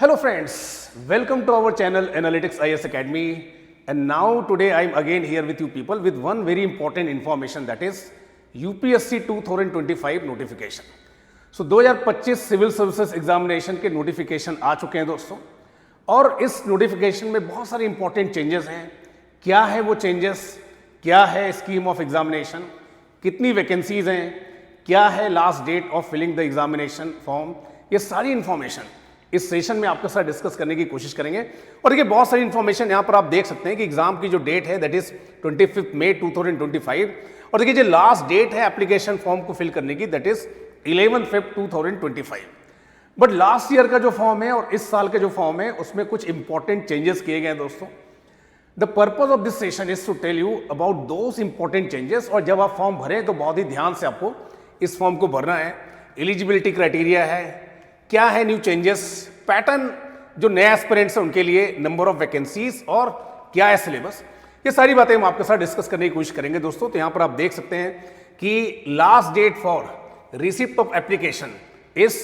Hello friends, welcome to our channel Analytics IS Academy, and now today I am again here with you people with one very important information, that is UPSC 2025 notification. So 2025 civil services examination के notification आ चुके हैं दोस्तों, और इस notification में बहुत सारे इंपॉर्टेंट चेंजेस हैं। क्या है वो चेंजेस, क्या है स्कीम ऑफ एग्जामिनेशन, कितनी वैकेंसीज हैं, क्या है last date of filling the examination form, ये सारी इंफॉर्मेशन इस सेशन में आपके साथ डिस्कस करने की कोशिश करेंगे। और देखिए बहुत सारी इंफॉर्मेशन यहाँ पर आप देख सकते हैं कि एग्जाम की जो डेट है दैट इज 25 मई 2025, और देखिए जो लास्ट डेट है एप्लीकेशन फॉर्म को फिल करने की that is 11 Feb 2025। But last year का जो फॉर्म है और इस साल का जो फॉर्म है उसमें कुछ इंपॉर्टेंट चेंजेस किए गए हैं दोस्तों। The purpose of this session is to tell you about those important changes, और जब आप फॉर्म भरें तो बहुत ही ध्यान से आपको इस फॉर्म को भरना है। एलिजिबिलिटी क्राइटेरिया है, क्या है न्यू चेंजेस, पैटर्न जो नए एस्पिरेंट्स हैं उनके लिए, नंबर ऑफ वैकेंसीज और क्या है सिलेबस, ये सारी बातें हम आपके साथ डिस्कस करने की कोशिश करेंगे दोस्तों। तो यहाँ पर आप देख सकते हैं कि last date for receipt of application is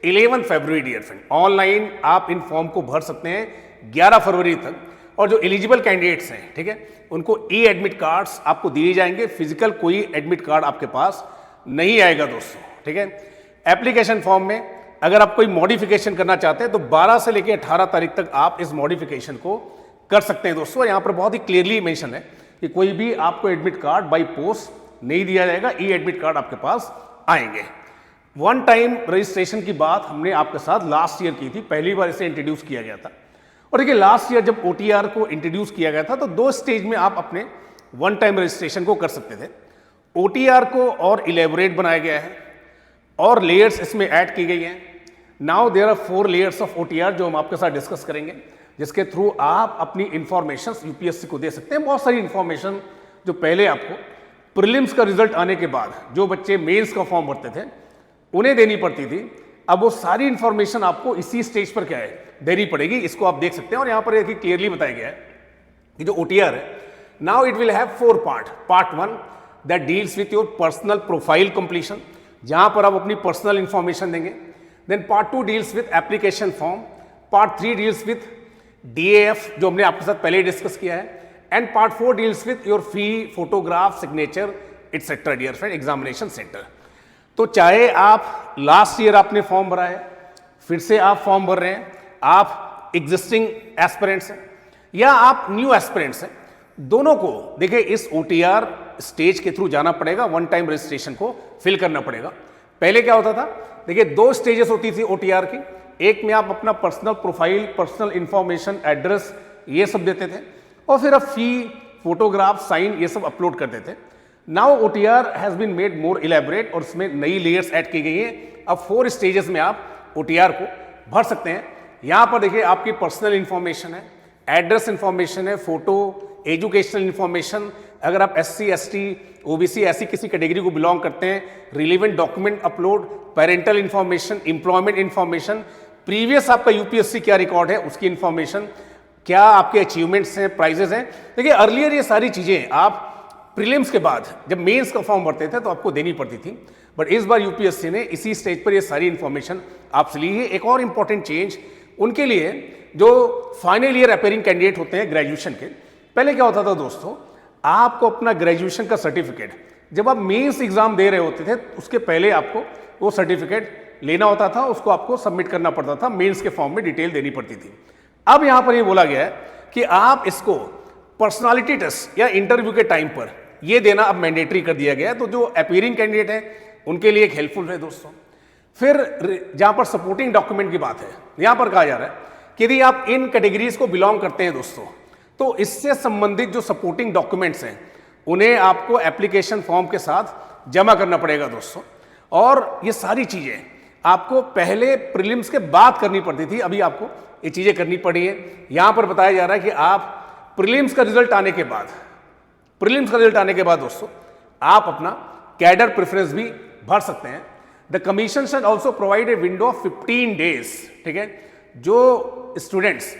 11 February dear friend. Online आप इन फॉर्म को भर सकते हैं 11 फरवरी तक, और जो एलिजिबल कैंडिडेट्स हैं, ठीक है, उनको ई एडमिट कार्ड्स आपको दिए जाएंगे। फिजिकल कोई एडमिट कार्ड आपके पास नहीं आएगा दोस्तों, ठीक है। एप्लीकेशन फॉर्म में अगर आप कोई मॉडिफिकेशन करना चाहते हैं तो 12 से लेकर 18 तारीख तक आप इस मॉडिफिकेशन को कर सकते हैं दोस्तों। यहाँ पर बहुत ही क्लियरली मेंशन है कि कोई भी आपको एडमिट कार्ड बाय पोस्ट नहीं दिया जाएगा, ई एडमिट कार्ड आपके पास आएंगे। वन टाइम रजिस्ट्रेशन की बात हमने आपके साथ लास्ट ईयर की थी, पहली बार इसे इंट्रोड्यूस किया गया था। और देखिए लास्ट ईयर जब OTR को इंट्रोड्यूस किया गया था तो 2 स्टेज में आप अपने वन टाइम रजिस्ट्रेशन को कर सकते थे। OTR को और इलेबोरेट बनाया गया है और लेयर्स इसमें ऐड की गई हैं। Now there are 4 layers of OTR जो हम आपके साथ डिस्कस करेंगे, जिसके थ्रू आप अपनी इंफॉर्मेशन UPSC को दे सकते हैं। बहुत सारी इंफॉर्मेशन जो पहले आपको प्रीलिम्स का रिजल्ट आने के बाद जो बच्चे मेंस का फॉर्म भरते थे उन्हें देनी पड़ती थी, अब वो सारी इंफॉर्मेशन आपको इसी स्टेज पर क्या है देनी पड़ेगी। इसको आप देख सकते हैं, और यहाँ पर देखिए क्लियरली बताया गया है कि जो OTR है now it will have 4 part. Part 1 that deals with your personal profile completion, जहां पर आप अपनी पर्सनल इंफॉर्मेशन देंगे। Then part 2 deals with application form, part 3 deals with DAF जो हमने आपके साथ पहले डिस्कस किया है, and part 4 deals with your fee, photograph, signature etcetera dear friend examination centre. तो चाहे आप लास्ट ईयर आपने फॉर्म भरा है, फिर से आप फॉर्म भर रहे हैं, आप एग्जिस्टिंग एस्पिरेंट्स हैं या आप न्यू एस्पिरेंट्स हैं, दोनों को देखिए इस OTR स्टेज के थ्रू जाना पड़ेगा, वन टाइम रजिस्ट्रेशन को फिल करना पड़ेगा। पहले क्या होता था, देखिए 2 स्टेजेस होती थी OTR की। एक में आप अपना personal profile, personal information, address ये सब देते थे, और फिर आप फी, फोटोग्राफ, साइन ये सब अपलोड करते थे। Now OTR has been made more elaborate, और उसमें नई लेयर्स ऐड की गई हैं। अब 4 स्टेजेस में आप OTR को भर सकते हैं। यहाँ पर देखिए आपकी पर्सनल इंफॉर्मेशन है, एड्रेस इंफॉर्मेशन है, फोटो, एजुकेशनल इंफॉर्मेशन, अगर आप SC, ST, OBC ऐसी किसी कैटेगरी को बिलोंग करते हैं, relevant document upload, parental information, employment information, previous आपका UPSC क्या रिकॉर्ड है उसकी इंफॉर्मेशन, क्या आपके अचीवमेंट्स हैं, प्राइजेस हैं। देखिए अर्लियर ये सारी चीज़ें आप प्रीलिम्स के बाद जब मेंस का फॉर्म भरते थे तो आपको देनी पड़ती थी, बट इस बार UPSC ने इसी स्टेज पर ये सारी इंफॉर्मेशन आपसे ली है। एक और इंपॉर्टेंट चेंज उनके लिए जो फाइनल ईयर अपेयरिंग कैंडिडेट होते हैं ग्रेजुएशन के, पहले क्या होता था दोस्तों, आपको अपना ग्रेजुएशन का सर्टिफिकेट जब आप मेंस एग्जाम दे रहे होते थे उसके पहले आपको वो सर्टिफिकेट लेना होता था, उसको आपको सबमिट करना पड़ता था, मेंस के फॉर्म में डिटेल देनी पड़ती थी। अब यहां पर ये बोला गया है कि आप इसको पर्सनालिटी टेस्ट या इंटरव्यू के टाइम पर ये देना अब मैंडेटरी कर दिया गया है। तो जो अपेयरिंग कैंडिडेट है उनके लिए एक हेल्पफुल है दोस्तों। फिर जहां पर सपोर्टिंग डॉक्यूमेंट की बात है, यहां पर कहा जा रहा है कि यदि आप इन कैटेगरीज को बिलोंग करते हैं दोस्तों, तो इससे संबंधित जो सपोर्टिंग डॉक्यूमेंट्स हैं उन्हें आपको एप्लीकेशन फॉर्म के साथ जमा करना पड़ेगा दोस्तों। और ये सारी चीजें आपको पहले प्रीलिम्स के बाद करनी पड़ती थी, अभी आपको ये चीजें करनी पड़ी है। यहां पर बताया जा रहा है कि आप प्रीलिम्स का रिजल्ट आने के बाद दोस्तों आप अपना कैडर प्रेफरेंस भी भर सकते हैं। The commission should also provide a window of 15 days, ठीक है। जो स्टूडेंट्स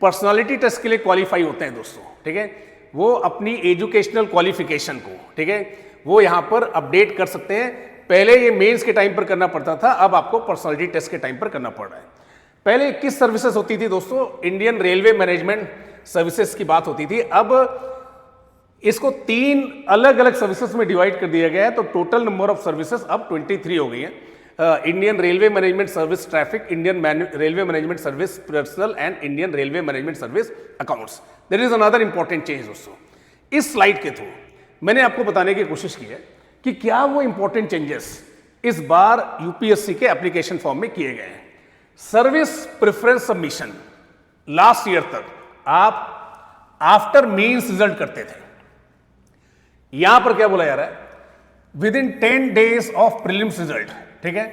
पर्सनालिटी टेस्ट के लिए क्वालिफाई होते हैं दोस्तों, ठीक है, वो अपनी एजुकेशनल क्वालिफिकेशन को, ठीक है, वो यहां पर अपडेट कर सकते हैं। पहले ये मेंस के टाइम पर करना पड़ता था, अब आपको पर्सनालिटी टेस्ट के टाइम पर करना पड़ रहा है। पहले 21 सर्विसेज होती थी दोस्तों, इंडियन रेलवे मैनेजमेंट सर्विसेज की बात होती थी। अब इसको 3 अलग अलग सर्विसेज में डिवाइड कर दिया गया है, तो टोटल नंबर ऑफ सर्विसेज अब 23 हो गई है। Indian railway management service traffic, Indian railway management service personnel and Indian railway management service accounts. There is another important change दोस्तों। इस स्लाइड के थ्रू मैंने आपको बताने की कोशिश की है कि क्या वो इंपॉर्टेंट चेंजेस इस बार यूपीएससी के एप्लीकेशन फॉर्म में किए गए हैं। Service preference submission last year तक आप आफ्टर मेंस रिजल्ट करते थे। यहां पर क्या बोला जा रहा है, with in 10 days of prelims result, ठीक है,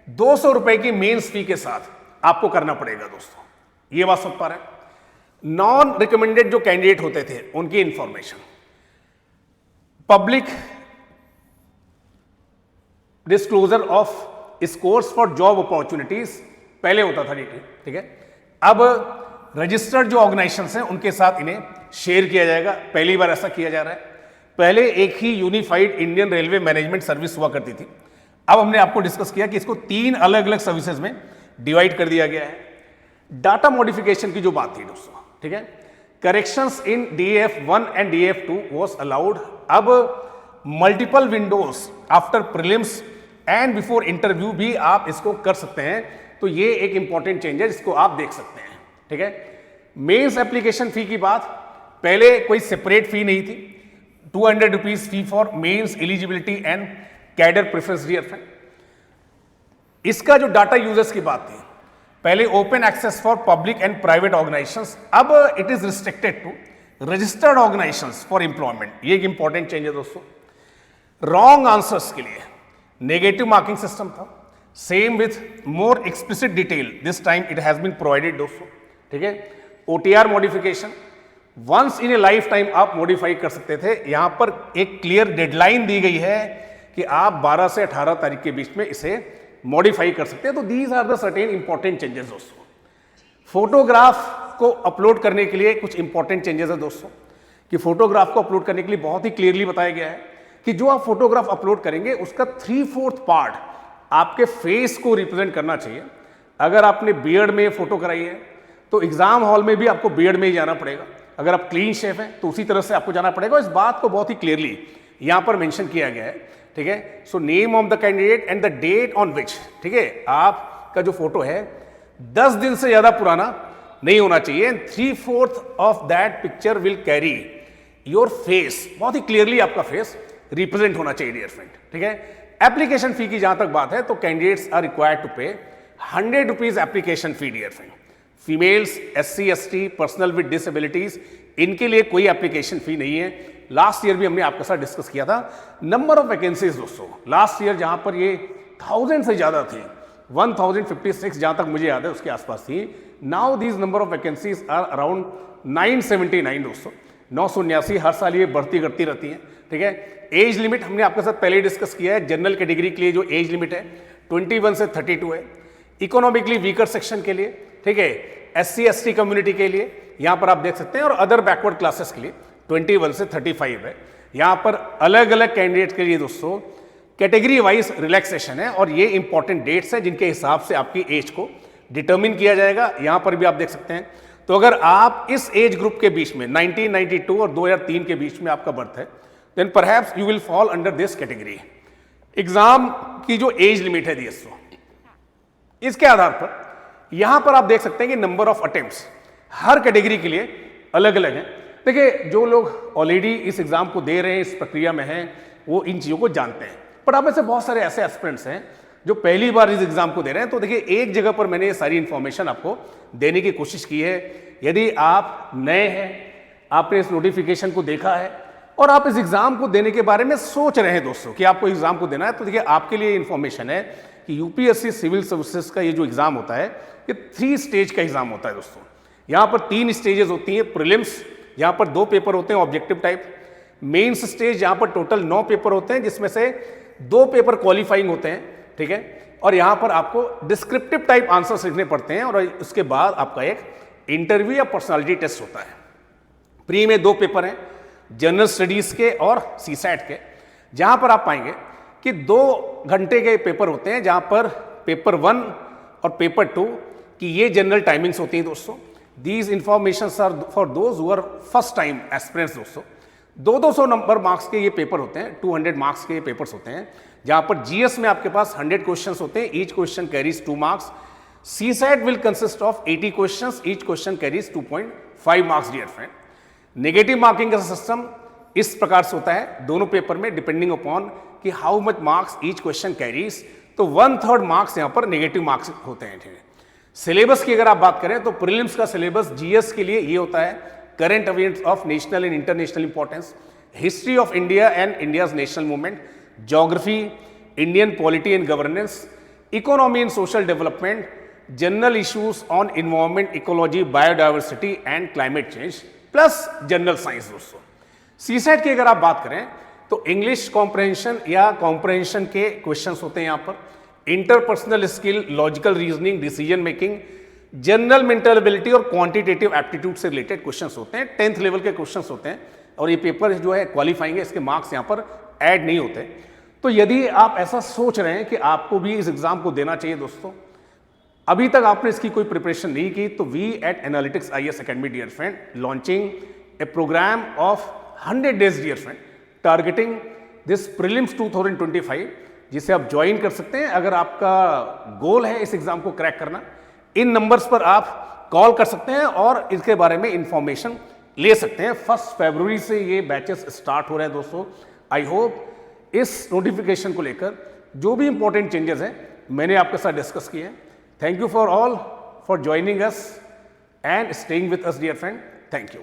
200 रुपए की मेंस फी के साथ आपको करना पड़ेगा दोस्तों। ये बात समझ पा रहे हैं। नॉन रिकमेंडेड जो कैंडिडेट होते थे उनकी information, public disclosure of scores for job opportunities पहले होता था, ठीक है। अब रजिस्टर्ड जो ऑर्गेनाइजेशंस हैं उनके साथ इन्हें शेयर किया जाएगा। पहली बार ऐसा किया जा रहा है। पहले एक ही unified Indian railway management service हुआ करती थी। अब हमने आपको डिस्कस किया कि इसको 3 अलग अलग सर्विसेज में डिवाइड कर दिया गया है। डाटा मॉडिफिकेशन की जो बात थी दोस्तों, ठीक है, corrections in DF1 and DF2 was allowed. अब multiple windows after prelims and before interview भी आप इसको कर सकते हैं, तो ये एक इंपॉर्टेंट चेंज है जिसको आप देख सकते हैं, ठीक है। मेंस एप्लीकेशन फी की बात, पहले कोई सेपरेट फी नहीं थी, 200 rupees fee for mains eligibility and cadre preference refund. इसका जो डाटा यूजर्स की बात थी, पहले open access for public and private organisations, अब it is restricted to registered organisations for employment. ये एक इंपॉर्टेंट चेंज है दोस्तों। रॉन्ग आंसर्स के लिए नेगेटिव मार्किंग सिस्टम था, same with more explicit detail, this time it has been provided दोस्तों, ठीक है। OTR modification, once in a life time आप मॉडिफाई कर सकते थे। यहां पर एक क्लियर डेडलाइन दी गई है कि आप 12 से 18 तारीख के बीच में इसे मॉडिफाई कर सकते हैं। तो these are the certain important changes दोस्तों। फोटोग्राफ को अपलोड करने के लिए कुछ इंपॉर्टेंट चेंजेस है दोस्तों, कि फोटोग्राफ को अपलोड करने के लिए बहुत ही क्लियरली बताया गया है कि जो आप फोटोग्राफ अपलोड करेंगे उसका 3/4 पार्ट आपके फेस को रिप्रेजेंट करना चाहिए। अगर आपने बियर्ड में फोटो कराई है तो एग्जाम हॉल में भी आपको बियर्ड में ही जाना पड़ेगा। अगर आप क्लीन शेफ हैं तो उसी तरह से आपको जाना पड़ेगा। इस बात को बहुत ही क्लियरली यहां पर मेंशन किया गया है, ठीक है। So name of the candidate and the date on which, ठीक है, आपका जो फोटो है 10 दिन से ज्यादा पुराना नहीं होना चाहिए। 3/4 of that picture will carry your face, बहुत ही क्लियरली आपका फेस रिप्रेजेंट होना चाहिए डियर फ्रेंड, ठीक है। एप्लीकेशन फी की जहां तक बात है तो candidates are required to pay 100 rupees application fee dear friend. Females, SC ST, personal with disabilities, इनके लिए कोई एप्लीकेशन फी नहीं है। लास्ट ईयर भी हमने आपके साथ डिस्कस किया था। नंबर ऑफ वैकेंसीज दोस्तों, लास्ट ईयर जहां पर ये 1000 से ज्यादा थी, 1056 जहां तक मुझे याद है उसके आसपास थी। Now these number of vacancies are around 979 दोस्तों। 979 हर साल ये बढ़ती करती रहती है, ठीक है। एज लिमिट हमने आपके साथ पहले डिस्कस किया है। जनरल कैटेगरी के लिए जो एज लिमिट है 21 से 32 है। इकोनॉमिकली वीकर सेक्शन के लिए, ठीक है, SC ST कम्युनिटी के लिए यहां पर आप देख सकते हैं, और अदर बैकवर्ड क्लासेस के लिए 21 से 35 है। यहां पर अलग अलग कैंडिडेट के लिए दोस्तों कैटेगरी वाइज रिलैक्सेशन है, और ये इंपॉर्टेंट डेट्स हैं जिनके हिसाब से आपकी एज को डिटर्मिन किया जाएगा। यहां पर भी आप देख सकते हैं। तो अगर आप इस एज ग्रुप के बीच में 1992 और 2003 के बीच में आपका बर्थ है, then perhaps you will fall under this category. Exam की जो एज लिमिट है दोस्तों, इसके आधार पर यहां पर आप देख सकते हैं कि number of attempts her category के लिए अलग अलग हैं। देखिए, जो लोग ऑलरेडी इस एग्जाम को दे रहे हैं, इस प्रक्रिया में हैं, वो इन चीजों को जानते हैं। पर आप में से बहुत सारे ऐसे एस्पिरेंट्स हैं जो पहली बार इस एग्जाम को दे रहे हैं। तो देखिए, एक जगह पर मैंने ये सारी इंफॉर्मेशन आपको देने की कोशिश की है। यदि आप नए हैं, आपने इस नोटिफिकेशन को देखा है और आप इस एग्जाम को देने के बारे में सोच रहे हैं दोस्तों कि आपको एग्जाम को देना है, तो देखिए आपके लिए इंफॉर्मेशन है कि यूपीएससी सिविल सर्विसेज का ये जो एग्जाम होता है, ये 3 स्टेज का एग्जाम होता है दोस्तों। यहां पर 3 स्टेजेस होती हैं। प्रीलिम्स, यहां पर 2 पेपर होते हैं ऑब्जेक्टिव टाइप। मेंस स्टेज, यहां पर टोटल 9 पेपर होते हैं, जिसमें से 2 पेपर क्वालिफाइंग होते हैं, ठीक है। और यहां पर आपको डिस्क्रिप्टिव टाइप आंसर्स लिखने पड़ते हैं, और उसके बाद आपका एक इंटरव्यू या पर्सनालिटी टेस्ट होता है। प्री में 2 पेपर हैं, जनरल स्टडीज के और सीसैट के, जहां पर आप पाएंगे कि 2 घंटे के पेपर होते हैं, जहां पर पेपर 1 और पेपर 2 कि ये जनरल टाइमिंग्स होती हैं दोस्तों। These information are for those who are first time aspirants दोस्तों। 200 नंबर मार्क्स के ये पेपर होते हैं, 200 मार्क्स के ये पेपर्स होते हैं, जहां पर जीएस में आपके पास 100 क्वेश्चंस होते हैं, each question carries 2 marks. CSAT will consist of 80 questions, each question carries 2.5 marks dear friend. Negative marking का सिस्टम इस प्रकार से होता है दोनों पेपर में, डिपेंडिंग अपॉन कि how much marks each question carries, तो 1/3 मार्क्स यहां पर नेगेटिव मार्क्स होते हैं। सिलेबस की अगर आप बात करें तो प्रीलिम्स का सिलेबस जीएस के लिए ये होता है, current events of national and international importance, history of India and India's national movement, geography, Indian polity and governance, economy and social development, general issues on environment, ecology, biodiversity and climate change, plus general science दोस्तों। CSAT की अगर आप बात करें तो English comprehension या comprehension के questions होते हैं यहाँ पर, interpersonal skill, logical reasoning, decision making, general mental ability और क्वांटिटेटिव एप्टीट्यूड से रिलेटेड क्वेश्चंस होते हैं, 10th लेवल के क्वेश्चंस होते हैं। और ये पेपर जो है क्वालिफाइंग है, इसके मार्क्स यहाँ पर ऐड नहीं होते। तो यदि आप ऐसा सोच रहे हैं कि आपको भी इस एग्जाम को देना चाहिए दोस्तों, अभी तक आपने इसकी कोई प्रिपरेशन नहीं की, तो we at Analytics IAS academy dear friend launching a programme of 100 days dear friend targeting this prelims 2025, जिसे आप ज्वाइन कर सकते हैं अगर आपका गोल है इस एग्जाम को क्रैक करना। इन नंबर्स पर आप कॉल कर सकते हैं और इसके बारे में इंफॉर्मेशन ले सकते हैं। 1 फरवरी से ये बैचेस स्टार्ट हो रहे हैं दोस्तों। आई होप इस नोटिफिकेशन को लेकर जो भी इंपॉर्टेंट चेंजेस हैं मैंने आपके साथ डिस्कस किए हैं। Thank you for all for joining us and staying with us dear friend. Thank you.